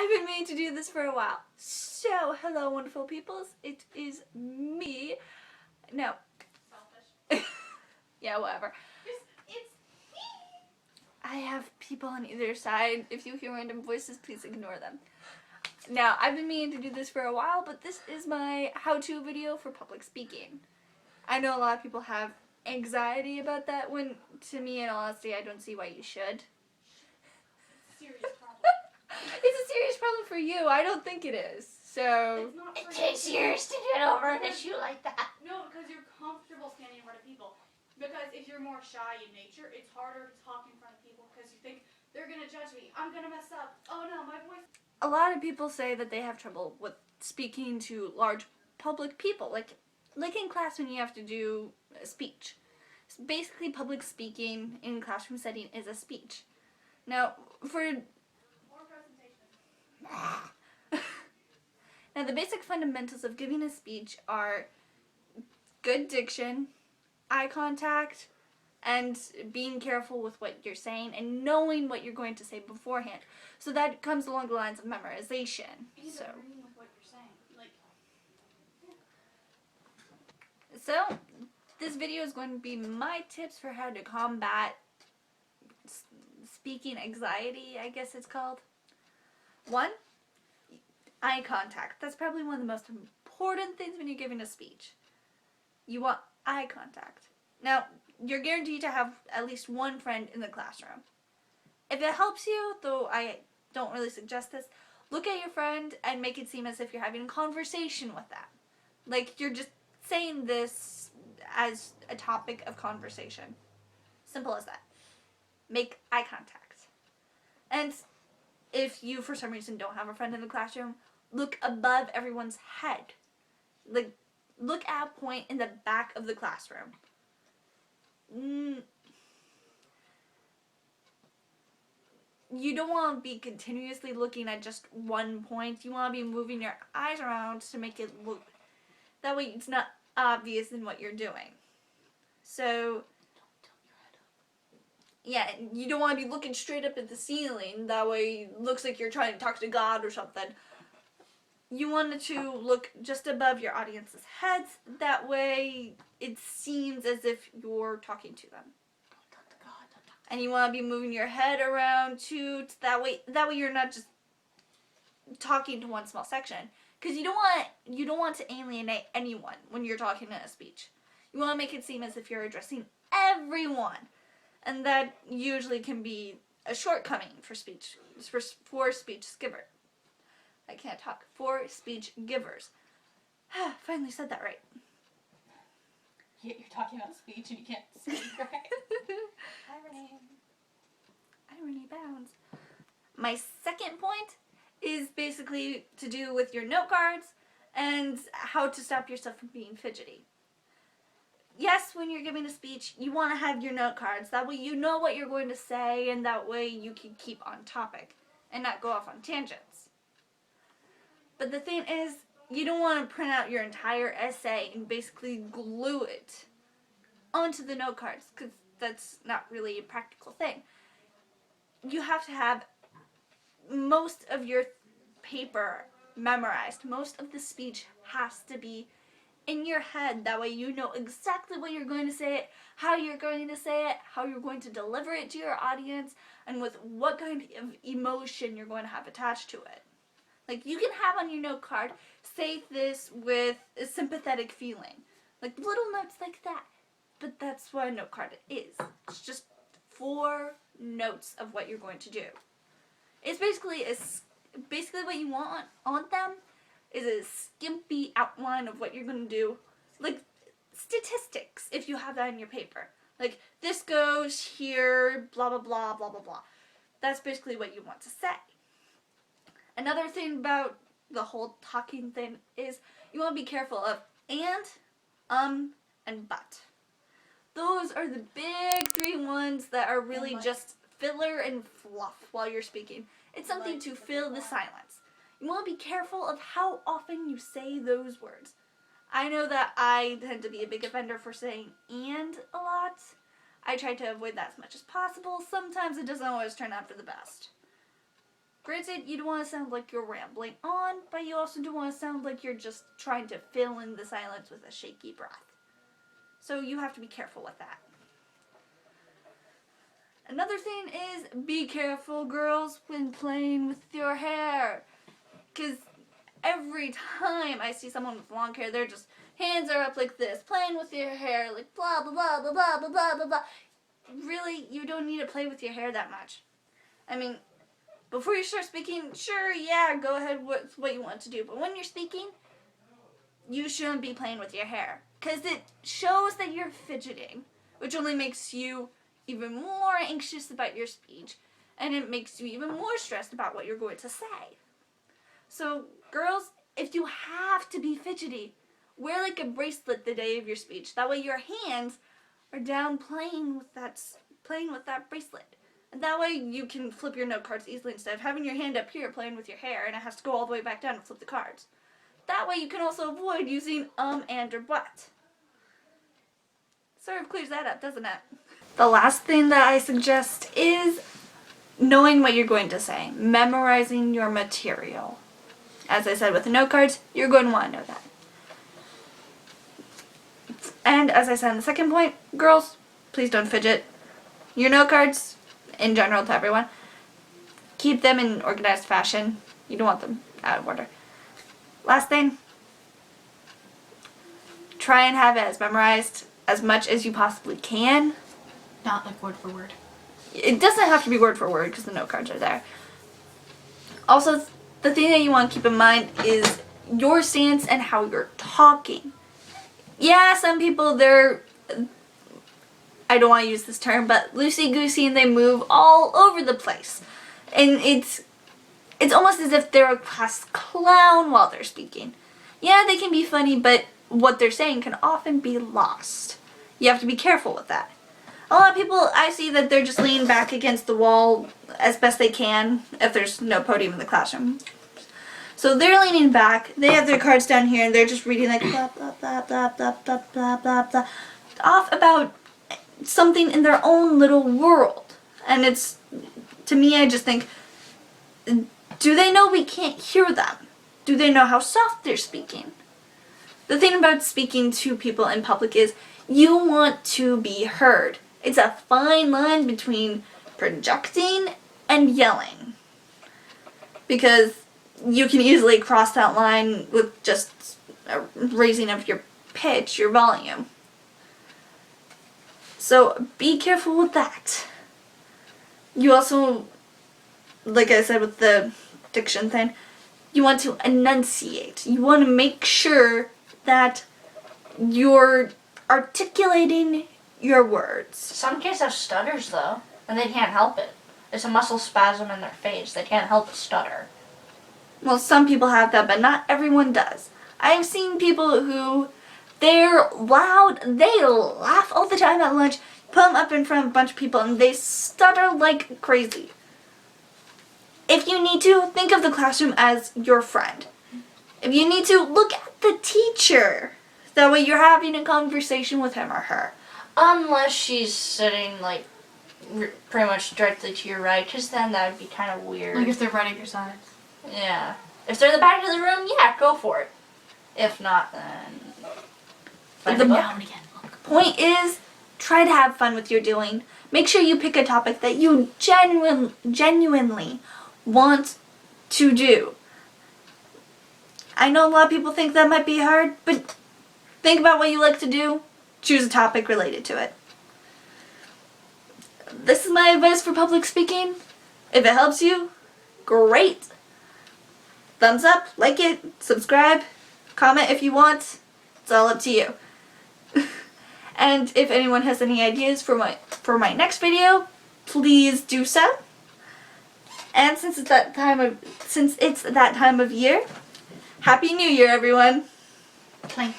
I've been meaning to do this for a while. So, hello wonderful peoples. It is me. No. Selfish. Yeah, whatever. It's me. I have people on either side. If you hear random voices, please ignore them. Now, I've been meaning to do this for a while, but this is my how-to video for public speaking. I know a lot of people have anxiety about that when, to me, in all honesty, I don't see why you should. Serious problem. It's a serious problem for you. I don't think it is. So It's not It for takes you. years to get over an issue like that. No, because you're comfortable standing in front of people. Because if you're more shy in nature, it's harder to talk in front of people because you think they're gonna judge me. I'm gonna mess up. Oh no, my voice. a lot of people say that they have trouble with speaking to large public people, like in class when you have to do a speech. Basically, public speaking in classroom setting is a speech. Now, More presentation. now the basic fundamentals of giving a speech are good diction, eye contact, and being careful with what you're saying and knowing what you're going to say beforehand. So that comes along the lines of memorization. He's So, agreeing with what you're saying. Like, this video is going to be my tips for how to combat speaking anxiety, I guess it's called. 1, eye contact. That's probably one of the most important things when you're giving a speech. You want eye contact. Now, you're guaranteed to have at least one friend in the classroom. If it helps you, though I don't really suggest this, look at your friend and make it seem as if you're having a conversation with them. Like you're just saying this as a topic of conversation. Simple as that. Make eye contact. And if you, for some reason, don't have a friend in the classroom, look above everyone's head. Like, look at a point in the back of the classroom. You don't want to be continuously looking at just one point. You want to be moving your eyes around to make it look, that way it's not obvious in what you're doing. So, yeah, you don't want to be looking straight up at the ceiling. That way it looks like you're trying to talk to God or something. You want it to look just above your audience's heads. That way it seems as if you're talking to them. And you want to be moving your head around too. That way you're not just talking to one small section. Because you don't want to alienate anyone when you're talking in a speech. You want to make it seem as if you're addressing everyone. And that usually can be a shortcoming for speech giver. I can't talk. For speech givers. Finally said that right. You're talking about speech and you can't speak, right? Hi, Renee. I'm Renee Bounds. My second point is basically to do with your note cards and how to stop yourself from being fidgety. Yes, when you're giving a speech, you want to have your note cards. That way you know what you're going to say, and that way you can keep on topic and not go off on tangents. But the thing is, you don't want to print out your entire essay and basically glue it onto the note cards, because that's not really a practical thing. You have to have most of your paper memorized. Most of the speech has to be in your head. That way you know exactly what you're going to say, how you're going to say it, how you're going to deliver it to your audience, and with what kind of emotion you're going to have attached to it. Like, you can have on your note card, say this with a sympathetic feeling. Like, little notes like that. But that's what a note card is. It's just 4 notes of what you're going to do. It's basically what you want on them is a skimpy outline of what you're going to do. Like, statistics, if you have that in your paper. Like, this goes here, blah, blah, blah, blah, blah, blah. That's basically what you want to say. Another thing about the whole talking thing is you want to be careful of and but. Those are the big 3 ones that are really just filler and fluff while you're speaking. It's something to fill the silence. You want to be careful of how often you say those words. I know that I tend to be a big offender for saying and a lot. I try to avoid that as much as possible. Sometimes it doesn't always turn out for the best. Granted, you don't want to sound like you're rambling on, but you also don't want to sound like you're just trying to fill in the silence with a shaky breath. So you have to be careful with that. Another thing is be careful, girls, when playing with your hair. Because every time I see someone with long hair, they're just hands are up like this, playing with your hair, like blah, blah, blah, blah, blah, blah, blah, blah, blah. Really, you don't need to play with your hair that much. I mean, before you start speaking, sure, yeah, go ahead with what you want to do. But when you're speaking, you shouldn't be playing with your hair. Because it shows that you're fidgeting, which only makes you even more anxious about your speech. And it makes you even more stressed about what you're going to say. So, girls, if you have to be fidgety, wear like a bracelet the day of your speech. That way your hands are down playing with that bracelet. And that way you can flip your note cards easily instead of having your hand up here playing with your hair and it has to go all the way back down to flip the cards. That way you can also avoid using and, or but. Sort of clears that up, doesn't it? The last thing that I suggest is knowing what you're going to say. Memorizing your material. As I said with the note cards, you're going to want to know that. And as I said in the second point, girls, please don't fidget. Your note cards, in general to everyone, keep them in organized fashion. You don't want them out of order. Last thing, try and have it as memorized as much as you possibly can. Not like word for word. It doesn't have to be word for word because the note cards are there. Also, the thing that you want to keep in mind is your stance and how you're talking. Yeah, some people, I don't want to use this term, but loosey-goosey and they move all over the place. And it's almost as if they're a class clown while they're speaking. Yeah, they can be funny, but what they're saying can often be lost. You have to be careful with that. A lot of people, I see that they're just leaning back against the wall as best they can if there's no podium in the classroom. So they're leaning back, they have their cards down here, and they're just reading like blah, blah, blah, blah, blah, blah, blah, blah, blah, off about something in their own little world. And it's, to me, I just think, do they know we can't hear them? Do they know how soft they're speaking? The thing about speaking to people in public is you want to be heard. It's a fine line between projecting and yelling. Because you can easily cross that line with just a raising of your pitch, your volume. So be careful with that. You also, like I said with the diction thing, you want to enunciate. You want to make sure that you're articulating your words. Some kids have stutters though, and they can't help it. It's a muscle spasm in their face. They can't help but stutter. Well, some people have that, but not everyone does. I've seen people who, they're loud, they laugh all the time at lunch, put them up in front of a bunch of people, and they stutter like crazy. If you need to, think of the classroom as your friend. If you need to, look at the teacher. That way you're having a conversation with him or her. Unless she's sitting like pretty much directly to your right, because then that would be kind of weird. Like if they're right at your side. Yeah. If they're in the back of the room, yeah, go for it. If not, then find a book. Now and again. Look. Point is, try to have fun with your doing. Make sure you pick a topic that you genuinely want to do. I know a lot of people think that might be hard, but think about what you like to do. Choose a topic related to it. This is my advice for public speaking. If it helps you, great. Thumbs up, like it, subscribe, comment if you want. It's all up to you. And if anyone has any ideas for my next video, please do so. And since it's that time of year, Happy New Year, everyone. Clank.